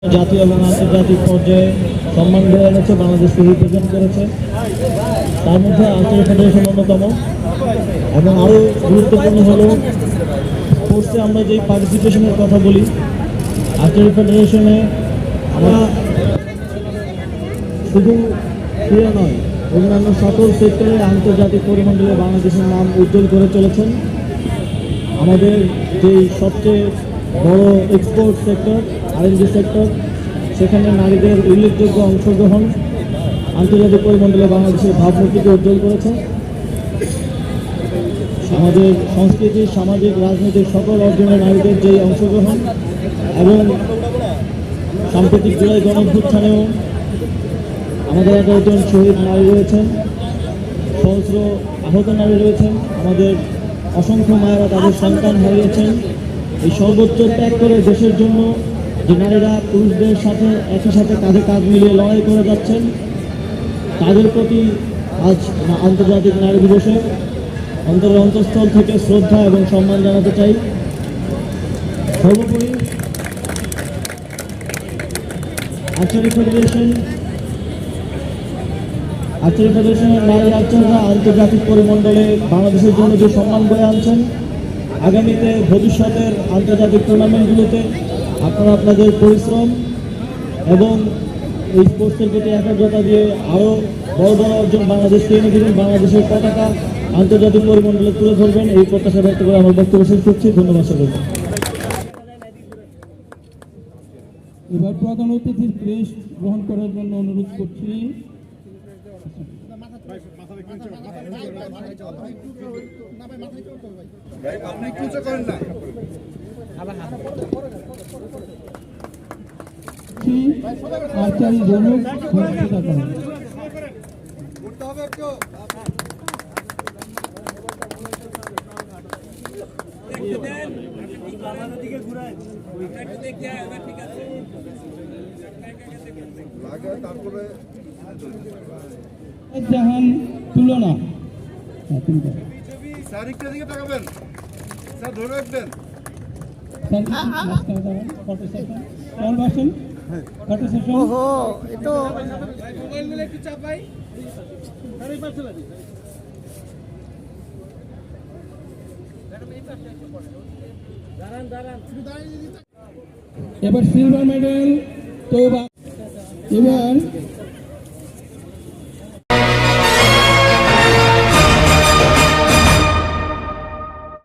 জাতীয় এবং আন্তর্জাতিক পর্যায়ে সম্মান বয়ে এনেছে, বাংলাদেশকে রিপ্রেজেন্ট করেছে। তার মধ্যে আন্তর্জাতিক ফেডারেশন অন্যতম। এবং আরও গুরুত্বপূর্ণ হলো স্পোর্টসে আমরা যেই পার্টিসিপেশনের কথা বলি, আন্তর্জাতিক ফেডারেশনে আমরা শুধু ক্রীড়া নয়, অন্যান্য সকল সেক্টরে আন্তর্জাতিক পরিমণ্ডলে বাংলাদেশের নাম উজ্জ্বল করে চলেছেন। আমাদের যেই সবচেয়ে বড় এক্সপোর্ট সেক্টর R&D সেক্টর, সেখানে নারীদের উল্লেখযোগ্য অংশগ্রহণ আন্তর্জাতিক পরিমণ্ডলে বাংলাদেশের ভাবমূর্তিকে উজ্জ্বল করেছে। আমাদের সংস্কৃতি, সামাজিক, রাজনৈতিক সকল অর্জনে নারীদের যেই অংশগ্রহণ এবং সাম্প্রতিক জুলাই গণঅভ্যুত্থানেও আমাদের 11 জন শহীদ নারী রয়েছেন, সহস্র আহত নারী রয়েছেন, আমাদের অসংখ্য মায়েরা তাদের সন্তান হারিয়েছেন। এই সর্বোচ্চ ত্যাগ করে দেশের জন্য যে নারীরা পুরুষদের সাথে একই সাথে কাঁধে কাঁধ মিলিয়ে লড়াই করে যাচ্ছেন, তাদের প্রতি আজ আন্তর্জাতিক নারী দিবসে অন্তরের অন্তঃস্থল থেকে শ্রদ্ধা এবং সম্মান জানাতে চাই। সর্বোপরি আর্চারি ফেডারেশনের নারী আর্চাররা আন্তর্জাতিক পরিমণ্ডলে বাংলাদেশের জন্য যে সম্মান বয়ে আনছেন, আগামীতে ভবিষ্যতের আন্তর্জাতিক টুর্নামেন্টগুলোতে আপনারা আপনাদের পরিশ্রম এবং এই স্পোর্টসের প্রতি একাগ্রতা দিয়ে আরও বড় বড় অর্জন বাংলাদেশকে এনে দেবেন, বাংলাদেশের পতাকা আন্তর্জাতিক পরিমণ্ডলে তুলে ধরবেন। এই প্রত্যাশা ব্যক্ত করে আমার বক্তব্য শেষ করছি। ধন্যবাদ সকলকে। এবার প্রধান অতিথির ক্রেস্ট গ্রহণ করার জন্য অনুরোধ করছি। আর্চারি জনক জাহান তুলনা এবার সিলভার মেডেল তো এবার